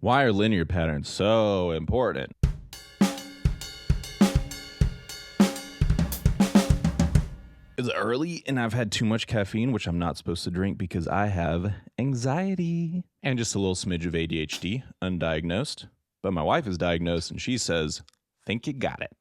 Why are linear patterns so important? It's early and I've had too much caffeine, which I'm not supposed to drink because I have anxiety and just a little smidge of ADHD, undiagnosed. But my wife is diagnosed and she says, think you got it.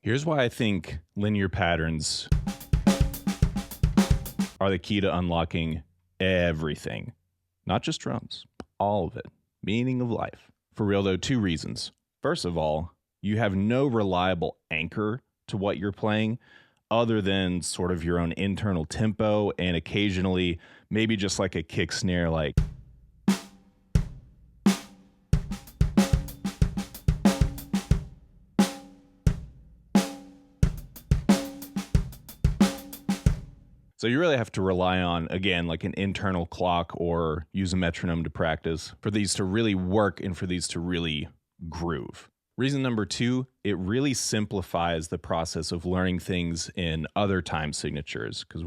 Here's why I think linear patterns are the key to unlocking everything. Not just drums, all of it. Meaning of life. For real though, 2 reasons. First of all, you have no reliable anchor to what you're playing other than sort of your own internal tempo and occasionally maybe just like a kick snare like. So you really have to rely on, again, like an internal clock or use a metronome to practice for these to really work and for these to really groove. Reason number 2, it really simplifies the process of learning things in other time signatures because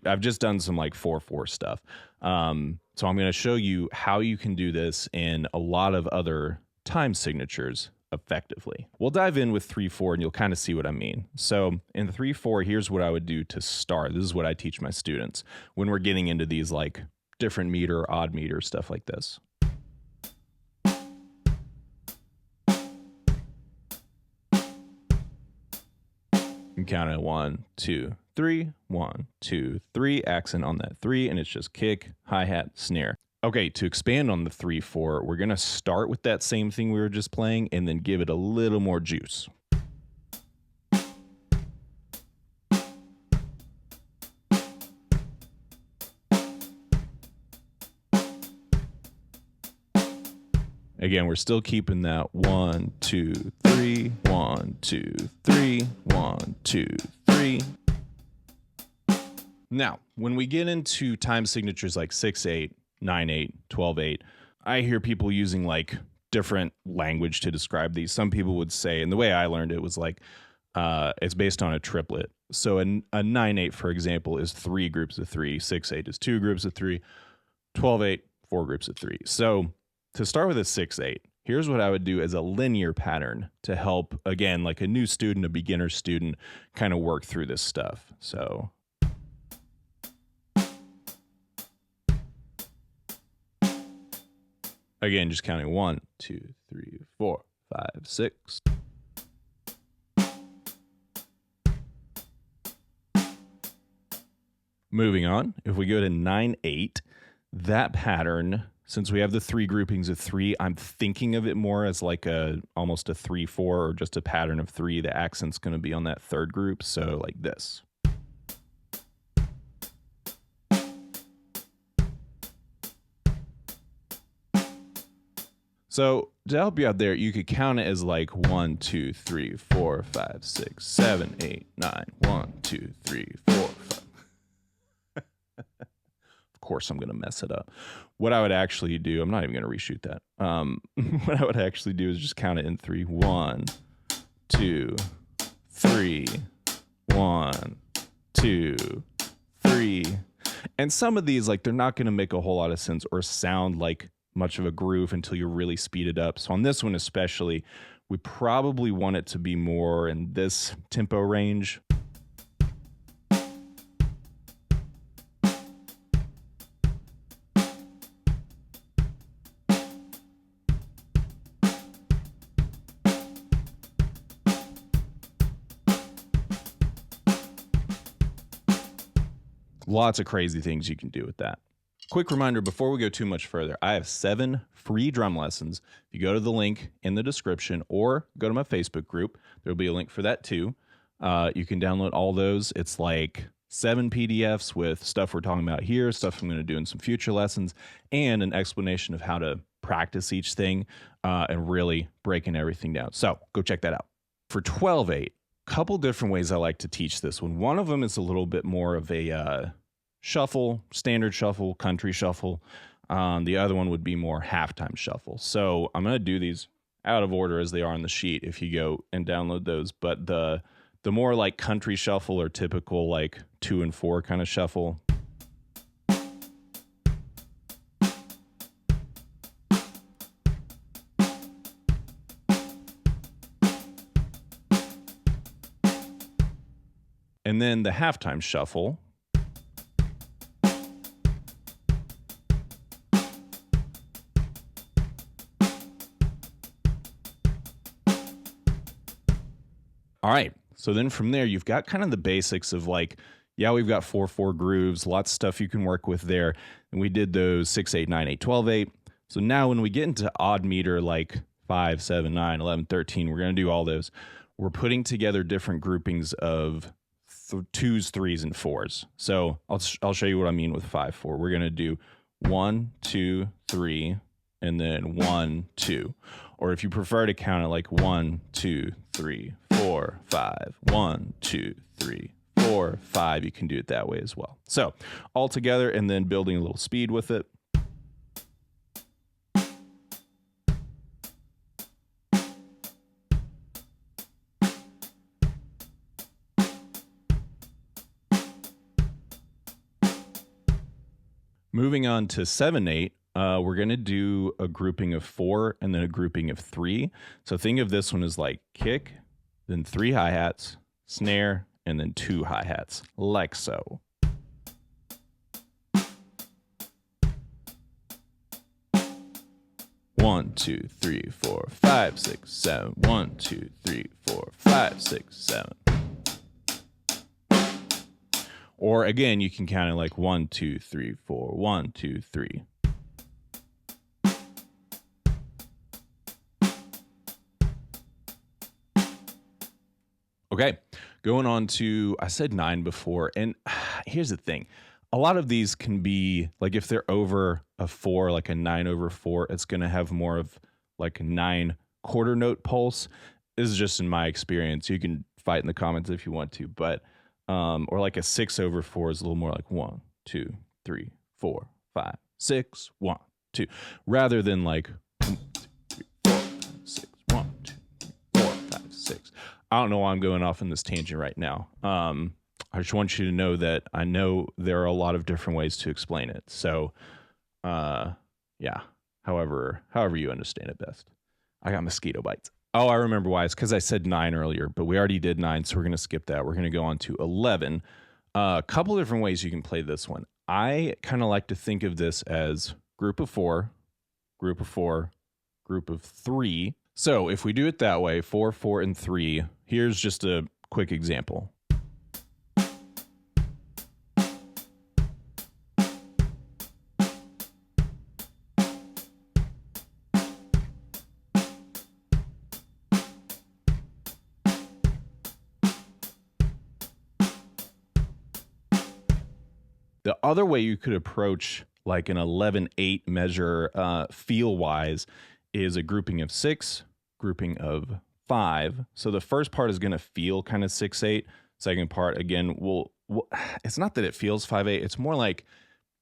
I've just done some like 4/4 stuff. So I'm going to show you how you can do this in a lot of other time signatures effectively. We'll dive in with 3/4 and you'll kind of see what I mean. So in 3/4, here's what I would do to start. This is what I teach my students when we're getting into these like different meter, odd meter, stuff like this. You count it 1, 2, 3, 1, 2, 3, accent on that 3, and it's just kick, hi-hat, snare. Okay, to expand on the 3/4, we're going to start with that same thing we were just playing and then give it a little more juice. Again, we're still keeping that 1, 2, 3, 1, 2, 3, 1, 2, 3. Now, when we get into time signatures like 6/8, 9/8, 12/8, I hear people using like different language to describe these. Some people would say, and the way I learned it was like, it's based on a triplet. So a 9/8, for example, is 3 groups of 3. 6/8 is 2 groups of 3. 12/8, 4 groups of 3. So to start with a 6/8, here's what I would do as a linear pattern to help, again, like a new student, a beginner student, kind of work through this stuff. So again, just counting 1, 2, 3, 4, 5, 6. Moving on, if we go to 9/8, that pattern, since we have the 3 groupings of 3, I'm thinking of it more as like almost a 3/4 or just a pattern of 3. The accent's going to be on that 3rd group, so like this. So to help you out there, you could count it as like 1, 2, 3, 4, 5, 6, 7, 8, 9. 1, 2, 3, 4, 5. Of course, I'm going to mess it up. What I would actually do, I'm not even going to reshoot that. What I would actually do is just count it in 3. 1, 2, 3, 1, 2, 3. And some of these, like, they're not going to make a whole lot of sense or sound like much of a groove until you really speed it up. So on this one especially, we probably want it to be more in this tempo range. Lots of crazy things you can do with that. Quick reminder before we go too much further, I have 7 free drum lessons. If you go to the link in the description or go to my Facebook group, there'll be a link for that too. You can download all those. It's like 7 PDFs with stuff we're talking about here, stuff I'm going to do in some future lessons, and an explanation of how to practice each thing and really breaking everything down. So go check that out. For 12/8, couple different ways I like to teach this one. One of them is a little bit more of a shuffle, standard shuffle, country shuffle. The other one would be more halftime shuffle. So I'm going to do these out of order as they are on the sheet if you go and download those. But the more like country shuffle or typical like 2 and 4 kind of shuffle. And then the halftime shuffle. All right. So then from there, you've got kind of the basics of like, yeah, we've got 4/4 grooves, lots of stuff you can work with there. And we did those 6/8, 9/8, 12/8. So now when we get into odd meter like 5, 7, 9, 11, 13, we're going to do all those. We're putting together different groupings of 2s, 3s, and 4s. So I'll show you what I mean with 5/4. We're going to do 1, 2, 3, and then 1, 2. Or if you prefer to count it like 1, 2, 3, 4, 5, 1, 2, 3, 4, 5, you can do it that way as well. So all together, and then building a little speed with it. Moving on to 7/8, we're going to do a grouping of 4 and then a grouping of 3. So think of this one as like kick, then 3 hi-hats, snare, and then 2 hi-hats, like so. One, 2, 3, 4, 5, 6, 7. 1, 2, 3, 4, 5, 6, 7. Or again, you can count it like 1, 2, 3, 4, 1, 2, 3. Okay, going on to, I said 9 before, and here's the thing. A lot of these can be, like if they're over a 4, like a 9/4, it's going to have more of like a 9 quarter note pulse. This is just in my experience. You can fight in the comments if you want to, but or like a 6/4 is a little more like 1, 2, 3, 4, 5, 6, 1, 2, rather than like 1, 2, 3, 4, 5, 6, 1, 2, 3, 4, 5, 6. I don't know why I'm going off in this tangent right now. I just want you to know that I know there are a lot of different ways to explain it. So, yeah, however you understand it best. I got mosquito bites. Oh, I remember why. It's because I said 9 earlier, but we already did 9, so we're going to skip that. We're going to go on to 11. A couple different ways you can play this one. I kind of like to think of this as group of 4, group of 4, group of 3. So if we do it that way, 4, 4, and 3, here's just a quick example. The other way you could approach like an 11/8 measure feel-wise is a grouping of 6, grouping of 5. So the first part is going to feel kind of 6/8. Second part, again, it's not that it feels 5/8. It's more like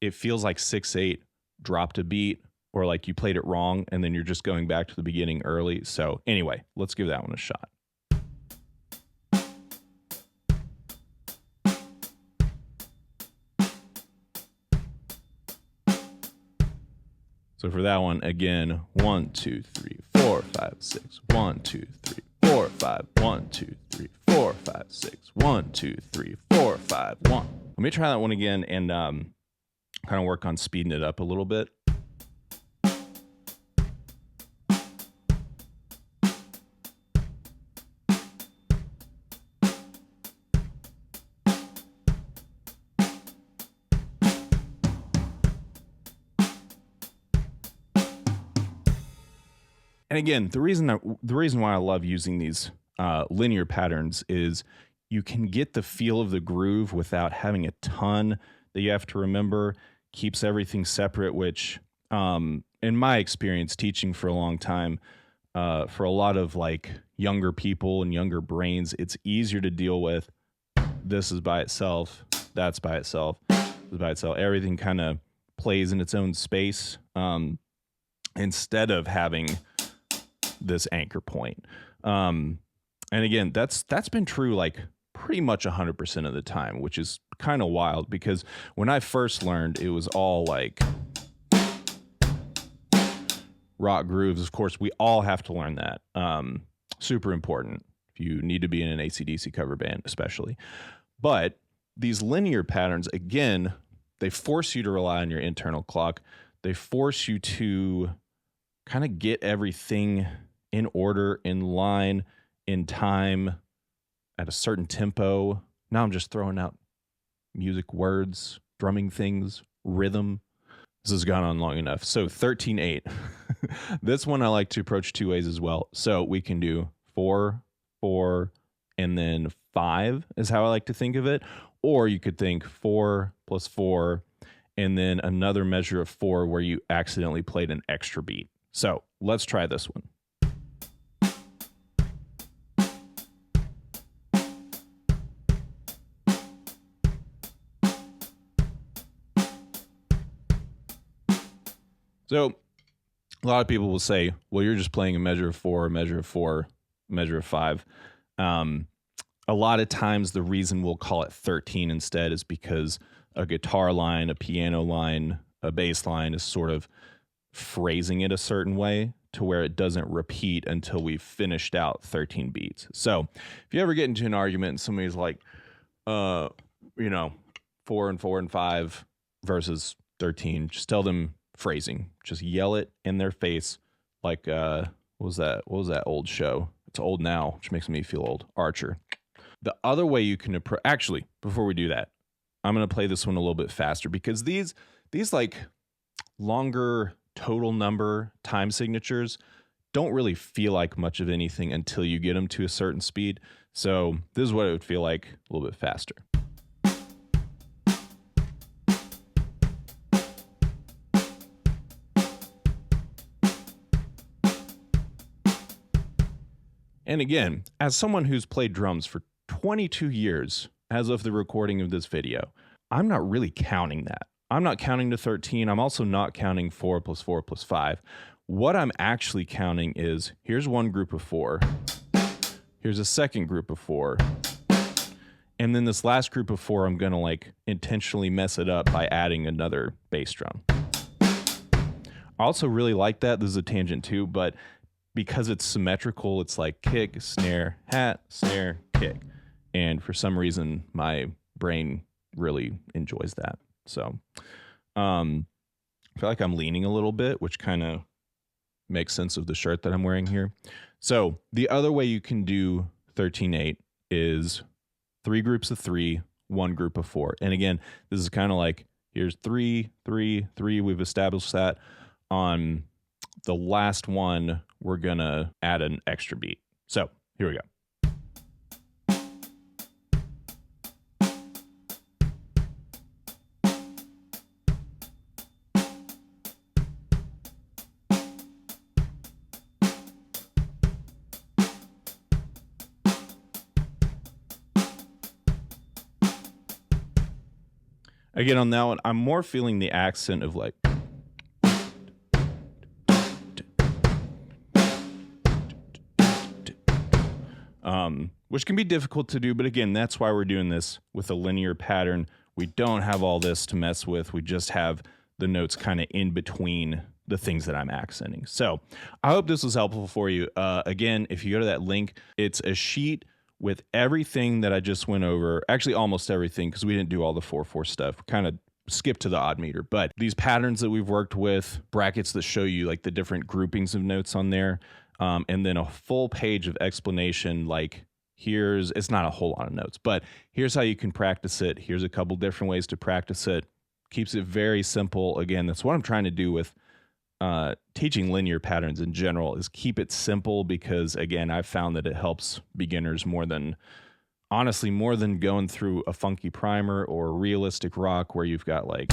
it feels like 6/8 dropped a beat, or like you played it wrong and then you're just going back to the beginning early. So anyway, let's give that one a shot. So for that one, again, 1, 2, 3, 4, 5, 6. 1, 2, 3, 4, 5. 1, 2, 3, 4, 5, 6. 1, 2, 3, 4, 5, 1. Let me try that one again and kind of work on speeding it up a little bit. And again, the reason why I love using these linear patterns is you can get the feel of the groove without having a ton that you have to remember. Keeps everything separate, which in my experience teaching for a long time, for a lot of like younger people and younger brains, it's easier to deal with. This is by itself, that's by itself, this is by itself. Everything kind of plays in its own space instead of having this anchor point. And again, that's been true like pretty much 100% of the time, which is kind of wild because when I first learned, it was all like rock grooves. Of course, we all have to learn that. Super important if you need to be in an AC/DC cover band, especially. But these linear patterns, again, they force you to rely on your internal clock. They force you to kind of get everything in order, in line, in time, at a certain tempo. Now I'm just throwing out music words, drumming things, rhythm. This has gone on long enough. So 13/8. This one I like to approach two ways as well. So we can do 4, 4, and then 5 is how I like to think of it. Or you could think 4 plus 4, and then another measure of 4 where you accidentally played an extra beat. So let's try this one. So a lot of people will say, well, you're just playing a measure of 4, a measure of 4, a measure of 5. A lot of times the reason we'll call it 13 instead is because a guitar line, a piano line, a bass line is sort of phrasing it a certain way to where it doesn't repeat until we've finished out 13 beats. So if you ever get into an argument and somebody's like, 4 and 4 and 5 versus 13, just tell them phrasing. Just yell it in their face like what was that old show? It's old now, which makes me feel old. Archer. The other way you can actually, before we do that, I'm going to play this one a little bit faster because these like longer total number time signatures don't really feel like much of anything until you get them to a certain speed. So this is what it would feel like a little bit faster. And again, as someone who's played drums for 22 years as of the recording of this video, I'm not really counting that. I'm not counting to 13. I'm also not counting 4 plus 4 plus 5. What I'm actually counting is here's one group of 4. Here's a second group of 4. And then this last group of 4, I'm going to like intentionally mess it up by adding another bass drum. I also really like that. This is a tangent too, but because it's symmetrical, it's like kick, snare, hat, snare, kick. And for some reason, my brain really enjoys that. So I feel like I'm leaning a little bit, which kind of makes sense of the shirt that I'm wearing here. So the other way you can do 13/8 is 3 groups of 3, 1 group of 4. And again, this is kind of like here's 3, 3, 3. We've established that. On the last one, we're going to add an extra beat. So here we go. Again, on that one, I'm more feeling the accent of like, which can be difficult to do. But again, that's why we're doing this with a linear pattern. We don't have all this to mess with. We just have the notes kind of in between the things that I'm accenting. So I hope this was helpful for you. Again, if you go to that link, it's a sheet with everything that I just went over, actually almost everything, because we didn't do all the 4/4 stuff. We kind of skipped to the odd meter, but these patterns that we've worked with, brackets that show you like the different groupings of notes on there, and then a full page of explanation. Like it's not a whole lot of notes, but here's how you can practice it. Here's a couple different ways to practice it. Keeps it very simple. Again, that's what I'm trying to do with teaching linear patterns in general, is keep it simple, because again, I've found that it helps beginners more than going through a funky primer or realistic rock where you've got like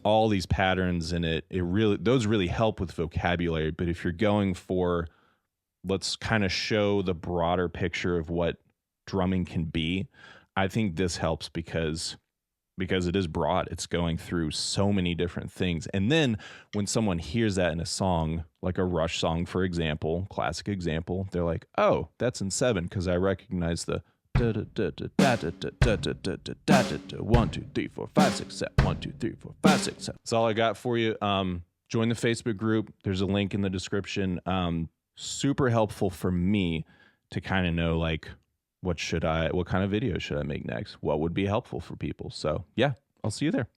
all these patterns in it. Those really help with vocabulary. But if you're going for, let's kind of show the broader picture of what drumming can be, I think this helps because it is broad. It's going through so many different things. And then when someone hears that in a song, like a Rush song, for example, classic example, they're like, oh, that's in 7 because I recognize the 1, 2, 3, 4, 5, 6, 7. 1, 2, 3, 4, 5, 6, 7. That's all I got for you. Join the Facebook group. There's a link in the description. Super helpful for me to kind of know like what kind of videos should I make next? What would be helpful for people? So yeah, I'll see you there.